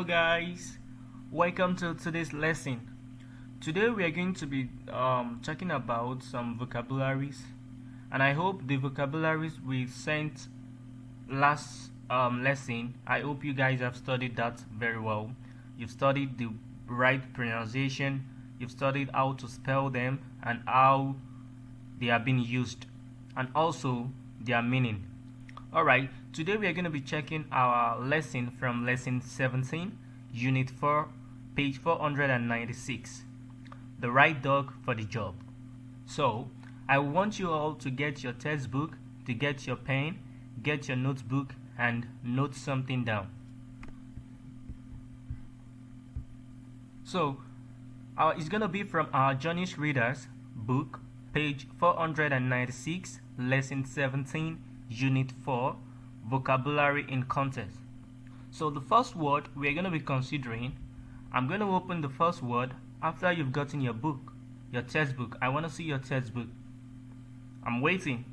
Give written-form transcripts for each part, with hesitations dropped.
guys, welcome to today's lesson. Today we are going to be talking about some vocabularies, and I hope the vocabularies we sent last lesson, I hope you guys have studied that very well. You've studied the right pronunciation, you've studied how to spell them and how they are being used, and also their meaning. Alright, today we are going to be checking our lesson from lesson 17, unit 4, page 496, the right dog for the job. So, I want you all to get your textbook, to get your pen, get your notebook, and note something down. So, it's going to be from our Johnny's Readers book, page 496, lesson 17, Unit 4, Vocabulary in Context. So the first word we are going to be considering, I'm going to open the first word after you've gotten your book, your textbook. I want to see your textbook. I'm waiting.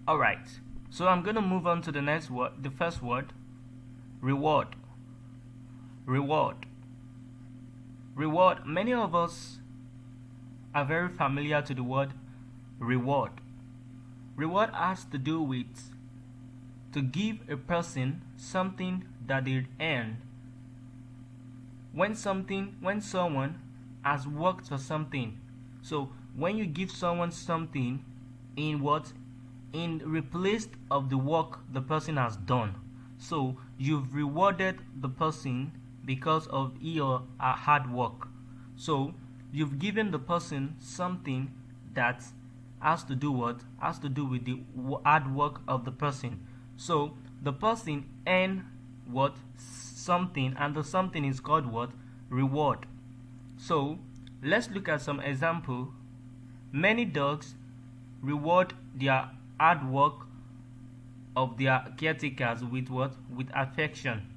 Alright, so I'm going to move on to the next word, the first word, reward. Reward. Reward. Many of us are very familiar to the word reward. Reward has to do with to give a person something that they earn. When someone has worked for something. So when you give someone something in replace of the work the person has done. So you've rewarded the person because of he or her hard work. So you've given the person something that has to do with the hard work of the person. So the person earn something, and the something is called reward. So let's look at some example. Many dogs reward their hard work of their caretakers with affection.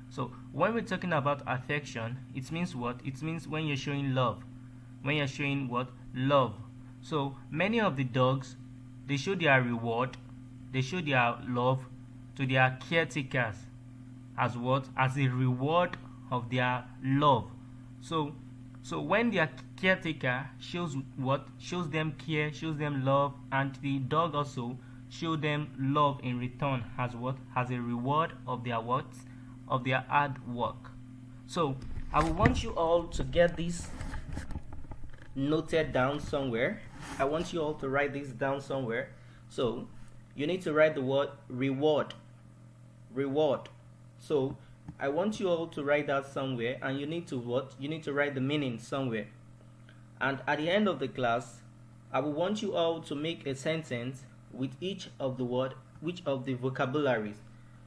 So when we're talking about affection, it means what? It means when you're showing love. When you're showing love. So many of the dogs, they show their reward, they show their love to their caretakers as a reward of their love. So when their caretaker shows them care, shows them love, and the dog also show them love in return as a reward of their of their hard work. So I want you all to get this noted down somewhere. I want you all to write this down somewhere. So you need to write the word reward. Reward. So I want you all to write that somewhere, and you need to write the meaning somewhere. And at the end of the class, I will want you all to make a sentence with each of the vocabularies.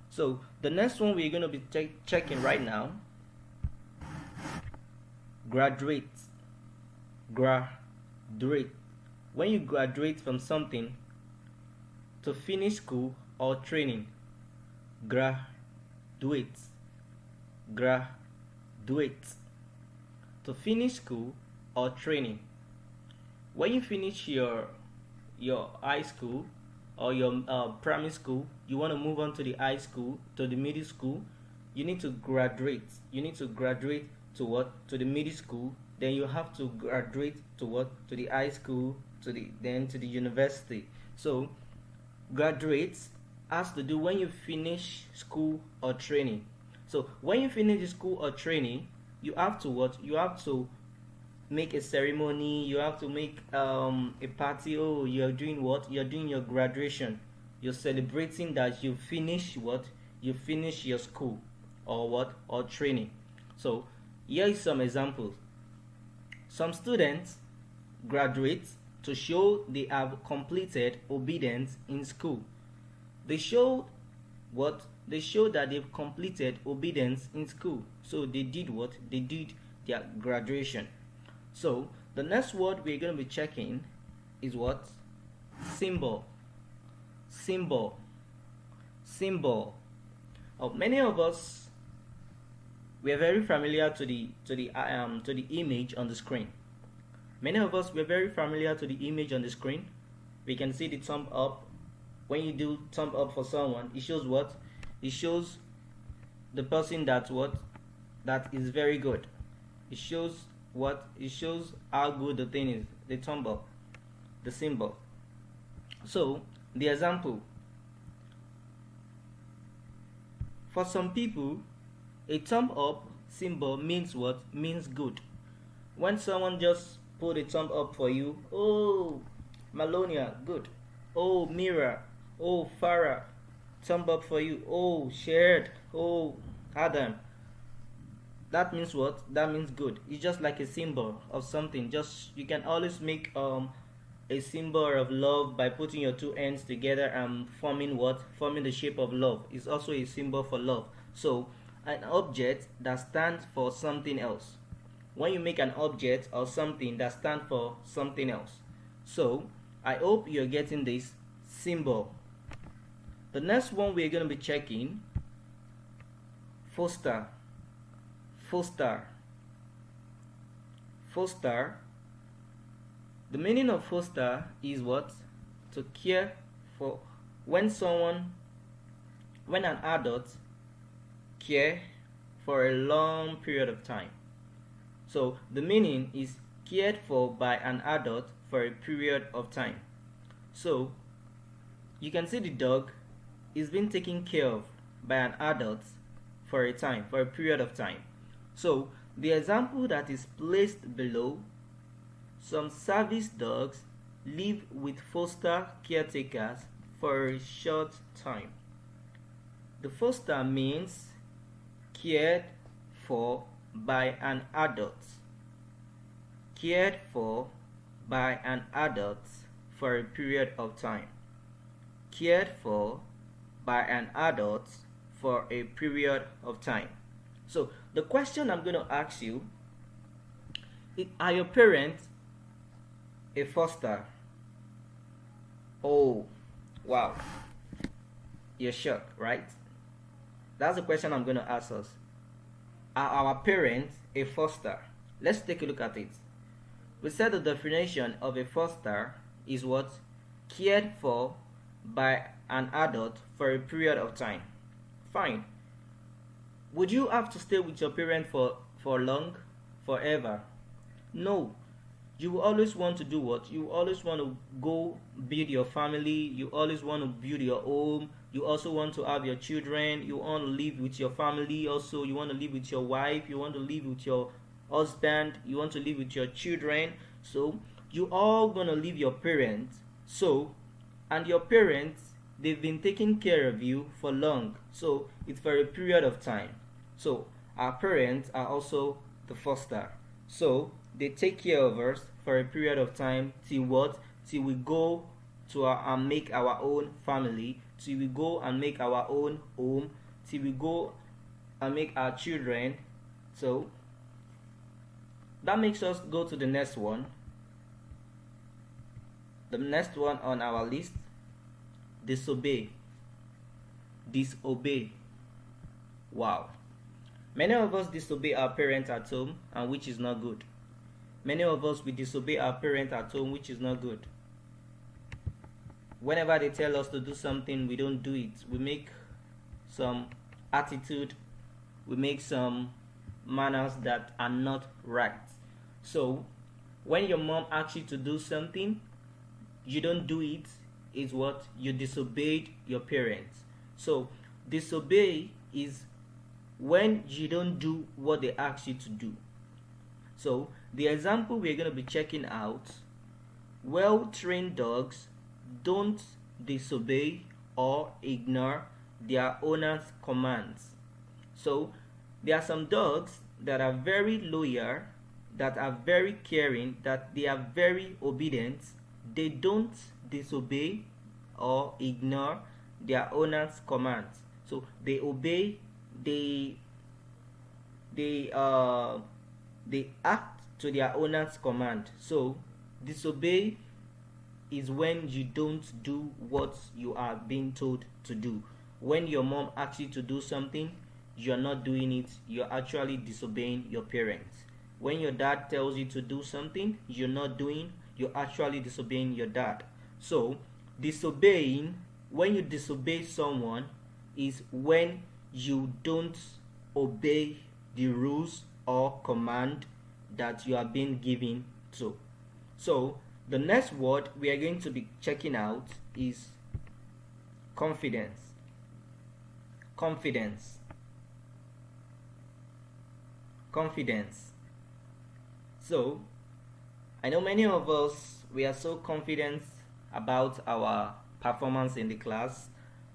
So the next one we're going to be checking right now, graduate. Graduate. When you graduate from something, to finish school or training. Graduate. Graduate. To finish school or training. When you finish your high school or your primary school, you want to move on to the high school, to the middle school, you need to graduate. You need to graduate to the middle school. Then you have to graduate to the high school, to the university. So graduate has to do when you finish school or training. So when you finish the school or training, you have to you have to make a ceremony, you have to make a party. Oh, you're doing you're doing your graduation. You're celebrating that you finish you finish your school or training. So here is some examples. Some students graduate to show they have completed obedience in school. They show that they've completed obedience in school. So they did They did their graduation. So the next word we're going to be checking is symbol. Symbol. Symbol. Many of us, we are very familiar to the image on the screen. Many of us were very familiar to the image on the screen. We can see the thumb up. When you do thumb up for someone, it shows what? It shows the person that what that is very good. It shows what it shows how good the thing is, the thumb up, the symbol. So the example, for some people a thumb up symbol means what? Means good. When someone just put a thumb up for you, oh Malonia, good. Oh Mira, oh Farah, thumb up for you. Oh shared, oh Adam. That means what? That means good. It's just like a symbol of something. Just you can always make a symbol of love by putting your two ends together and forming what? Forming the shape of love. It's also a symbol for love. So an object that stands for something else. When you make an object or something that stands for something else. So I hope you're getting this symbol. The next one we're going to be checking, foster. Foster. Foster. The meaning of foster is what? To care for. When an adult care for a long period of time. So the meaning is cared for by an adult for a period of time. So you can see the dog is being taken care of by an adult for a period of time. So the example that is placed below, some service dogs live with foster caretakers for a short time. The foster means cared for by an adult. Cared for by an adult for a period of time. Cared for by an adult for a period of time. So the question I'm going to ask you, are your parents a foster? Oh, wow. You're shocked, right? That's the question I'm going to ask us. Are our parents a foster? Let's take a look at it. We said the definition of a foster is what? Cared for by an adult for a period of time. Fine. Would you have to stay with your parent for long? Forever? No. You will always want to do what? You always want to go build your family. You always want to build your home. You also want to have your children. You want to live with your family. Also, you want to live with your wife. You want to live with your husband. You want to live with your children. So you all gonna leave your parents. So, and your parents, they've been taking care of you for long. So it's for a period of time. So our parents are also the foster. So they take care of us for a period of time till what? Till we go to and make our own family, till we go and make our own home, till we go and make our children. So that makes us go to the next one. The next one on our list, disobey. Disobey. Wow. Many of us disobey our parents at home, and which is not good. Many of us we disobey our parents at home, which is not good. Whenever they tell us to do something, we don't do it. We make some attitude, we make some manners that are not right. So when your mom asks you to do something, you don't do it, is what? You disobeyed your parents. So disobey is when you don't do what they ask you to do. So the example we're going to be checking out, well-trained dogs don't disobey or ignore their owner's commands. So there are some dogs that are very loyal, that are very caring, that they are very obedient. They don't disobey or ignore their owner's commands. So they obey, they act to their owner's command. So disobey is when you don't do what you are being told to do. When your mom asks you to do something, you're not doing it, you're actually disobeying your parents. When your dad tells you to do something you're not doing, you're actually disobeying your dad. So disobeying, when you disobey someone, is when you don't obey the rules or command that you are being given to. So the next word we are going to be checking out is confidence. Confidence. Confidence. So I know many of us, we are so confident about our performance in the class,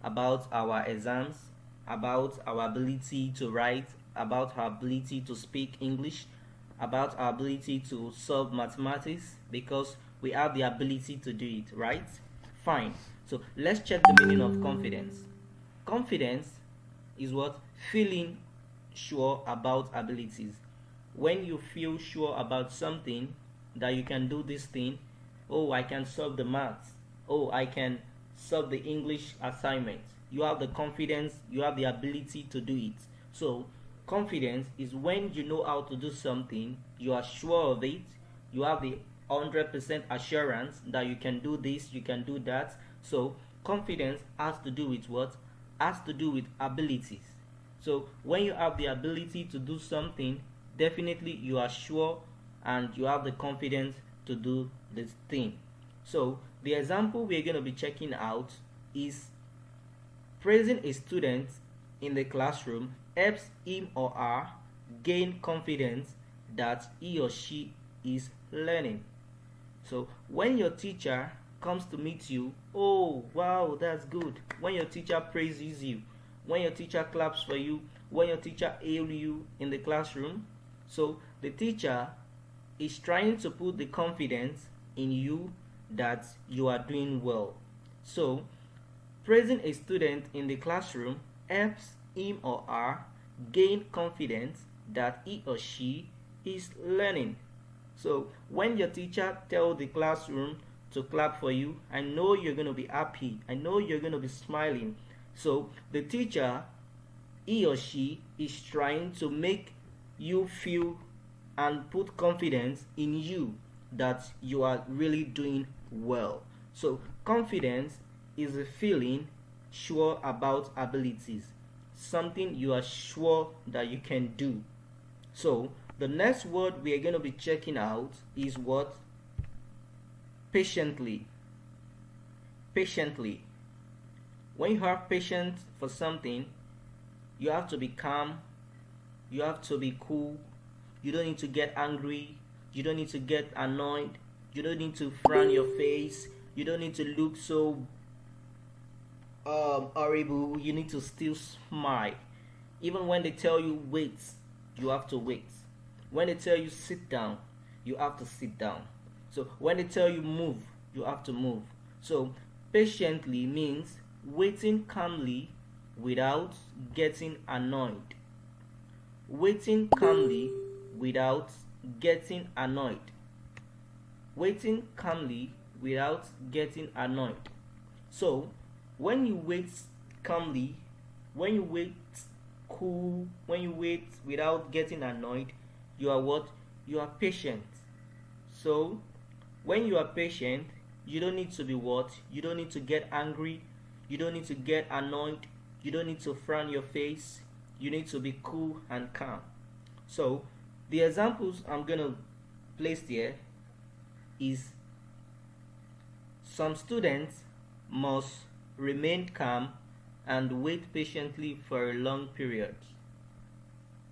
about our exams, about our ability to write, about our ability to speak English, about our ability to solve mathematics, because we have the ability to do it, right? Fine. So let's check the meaning of confidence. Confidence is what? Feeling sure about abilities. When you feel sure about something, that you can do this thing, oh, I can solve the maths, oh, I can solve the English assignment. You have the confidence, you have the ability to do it. So confidence is when you know how to do something, you are sure of it, you have the 100% assurance that you can do this, you can do that. So confidence has to do with what? Has to do with abilities. So when you have the ability to do something, definitely you are sure and you have the confidence to do this thing. So the example we're going to be checking out is praising a student in the classroom helps him or her gain confidence that he or she is learning. So when your teacher comes to meet you, oh wow, that's good. When your teacher praises you, when your teacher claps for you, when your teacher hails you in the classroom, so the teacher is trying to put the confidence in you that you are doing well. So praising a student in the classroom helps him or her gain confidence that he or she is learning. So when your teacher tells the classroom to clap for you, I know you're going to be happy, I know you're going to be smiling. So the teacher, he or she, is trying to make you feel and put confidence in you that you are really doing well. So confidence is a feeling sure about abilities, something you are sure that you can do. So the next word we are going to be checking out is what? Patiently. Patiently. When you have patience for something, you have to be calm, you have to be cool, you don't need to get angry, you don't need to get annoyed, you don't need to frown your face, you don't need to look so horrible, you need to still smile. Even when they tell you wait, you have to wait. When they tell you sit down, you have to sit down. So when they tell you move, you have to move. So patiently means waiting calmly without getting annoyed. Waiting calmly without getting annoyed. Waiting calmly without getting annoyed. So when you wait calmly, when you wait cool, when you wait without getting annoyed, you are what? You are patient. So when you are patient, you don't need to be what? You don't need to get angry, you don't need to get annoyed, you don't need to frown your face, you need to be cool and calm. So the examples I'm going to place here is some students must remain calm and wait patiently for a long period.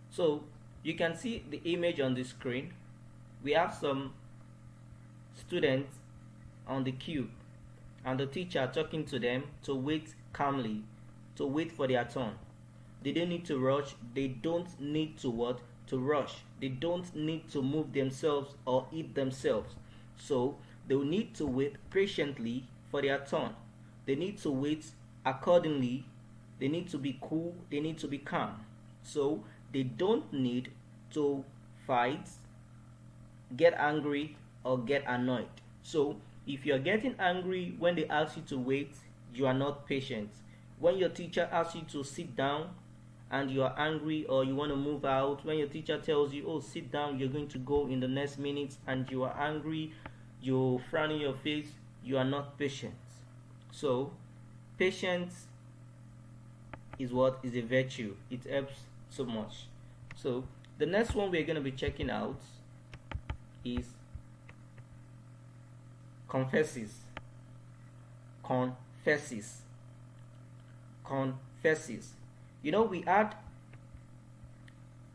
So you can see the image on the screen. We have some students on the queue and the teacher talking to them to wait calmly, to wait for their turn. They don't need to rush, they don't need to what? To rush. They don't need to move themselves or eat themselves. So they will need to wait patiently for their turn. They need to wait accordingly. They need to be cool, they need to be calm. So they don't need to fight, get angry, or get annoyed. So if you're getting angry when they ask you to wait, you are not patient. When your teacher asks you to sit down and you are angry or you want to move out, when your teacher tells you, oh, sit down, you're going to go in the next minute, and you are angry, you're frowning your face, you are not patient. So patience is what? Is a virtue. It helps so much. So the next one we're going to be checking out is confesses. Confesses. Confesses. You know, we had,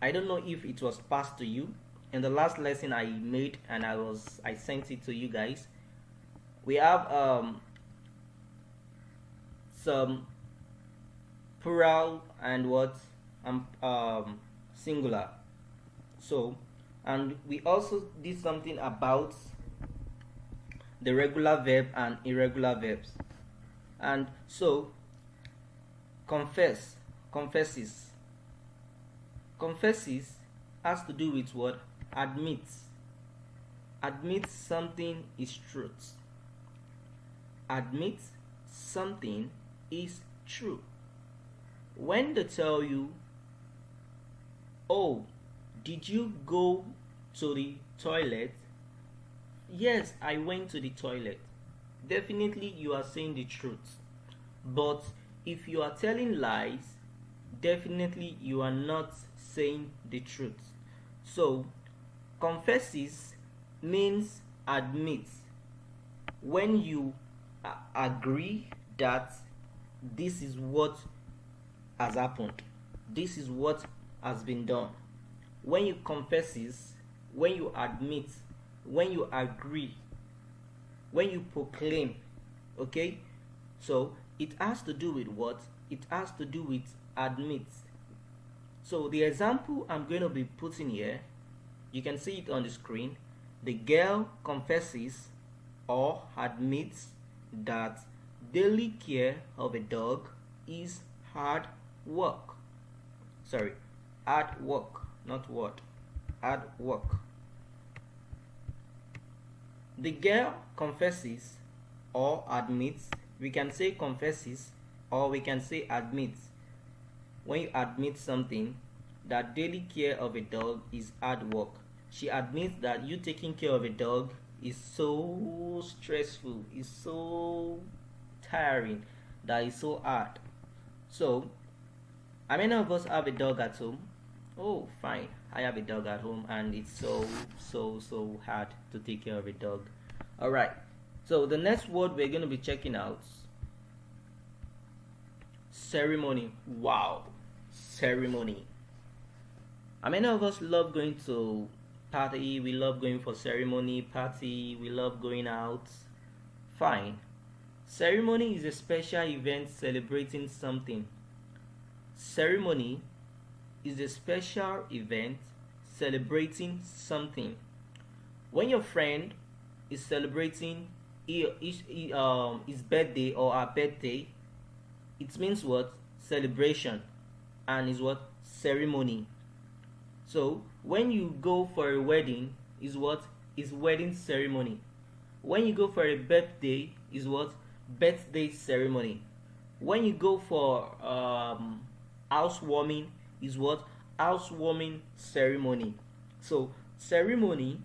I don't know if it was passed to you in the last lesson I made, and I sent it to you guys. We have some plural and what singular. So, and we also did something about the regular verb and irregular verbs. And so confesses has to do with what? Admits something is truth. Admits something is true. When they tell you, oh, did you go to the toilet? Yes, I went to the toilet. Definitely you are saying the truth. But if you are telling lies, definitely you are not saying the truth. So confesses means admits. When you agree that this is what has happened, this is what has been done. When you confesses, when you admit, when you agree, when you proclaim, okay? So it has to do with what? It has to do with admit. So the example I'm going to be putting here, you can see it on the screen. The girl confesses or admits that daily care of a dog is hard work. Sorry, hard work, not what? Hard work. The girl confesses or admits. We can say confesses or we can say admits. When you admit something, that daily care of a dog is hard work. She admits that you taking care of a dog is so stressful, is so tiring, that is so hard. So, how many of us have a dog at home? Oh, fine. I have a dog at home, and it's so hard to take care of a dog. All right. So the next word we're going to be checking out, ceremony. Wow, ceremony. How many of us love going to party? We love going for ceremony, party. We love going out. Fine. Ceremony is a special event celebrating something. Ceremony is a special event celebrating something. When your friend is celebrating his birthday or her birthday, it means what? Celebration, and is what? Ceremony. So when you go for a wedding, is what? Is wedding ceremony. When you go for a birthday, is what? Birthday ceremony. When you go for housewarming, is what? Housewarming ceremony. So ceremony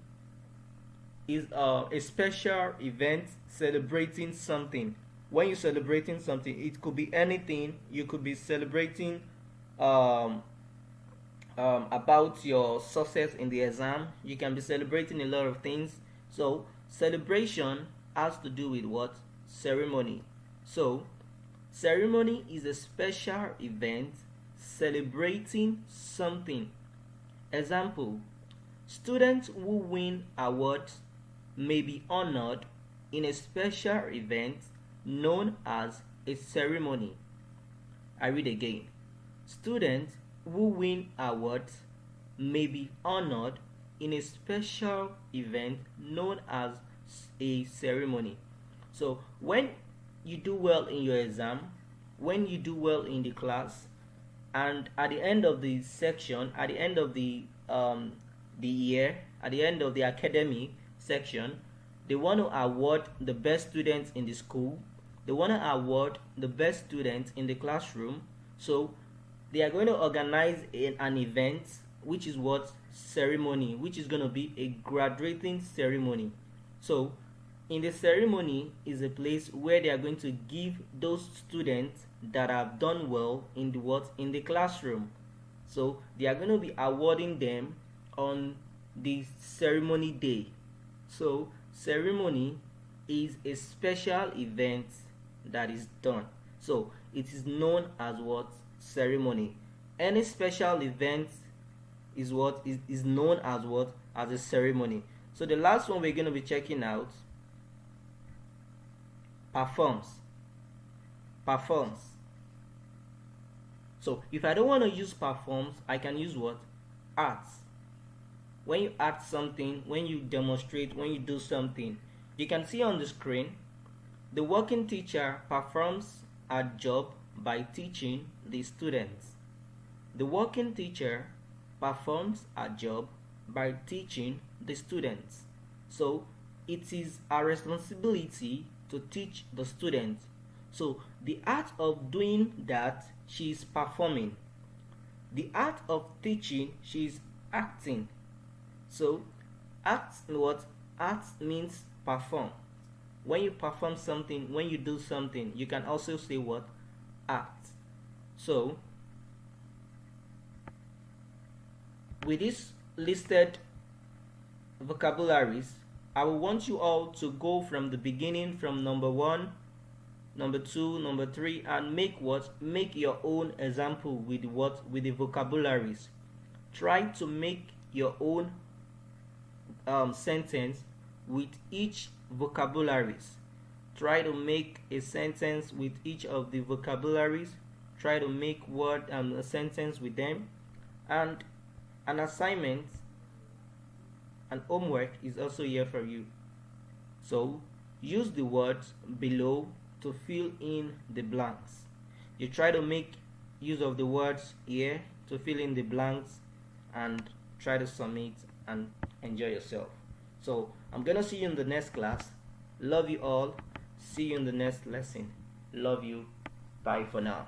is a special event celebrating something. When you're celebrating something, it could be anything. You could be celebrating about your success in the exam. You can be celebrating a lot of things. So celebration has to do with what? Ceremony. So ceremony is a special event celebrating something. Example: students who win awards may be honored in a special event known as a ceremony. I read again. Students who win awards may be honored in a special event known as a ceremony. So when you do well in your exam, when you do well in the class, and at the end of the section, at the end of the year, at the end of the academic section, they want to award the best students in the school. They want to award the best students in the classroom. So they are going to organize an event, which is what? Ceremony, which is going to be a graduating ceremony. So in the ceremony is a place where they are going to give those students that have done well in the what? In the classroom So they are going to be awarding them on the ceremony day. So ceremony is a special event that is done. So it is known as what? Ceremony. Any special event is what is known as what? As a ceremony. So the last one we're going to be checking out, performs. Performs. So if I don't want to use performs, I can use what? Acts. When you act something, when you demonstrate, when you do something, you can see on the screen, the working teacher performs a job by teaching the students. The working teacher performs a job by teaching the students. So it is our responsibility to teach the students. So the art of doing that, she is performing. The art of teaching, she is acting. So act, what? Act means perform. When you perform something, when you do something, you can also say what? Act. So with this listed vocabularies, I will want you all to go from the beginning, from number 1, number 2, number 3, and make what? Make your own example with what? With the vocabularies. Try to make your own sentence with each vocabularies. Try to make a sentence with each of the vocabularies. Try to make a sentence with them. And an assignment, an homework is also here for you. So use the words below to fill in the blanks. You try to make use of the words here to fill in the blanks and try to submit and enjoy yourself. So I'm gonna see you in the next class. Love you all. See you in the next lesson. Love you. Bye for now.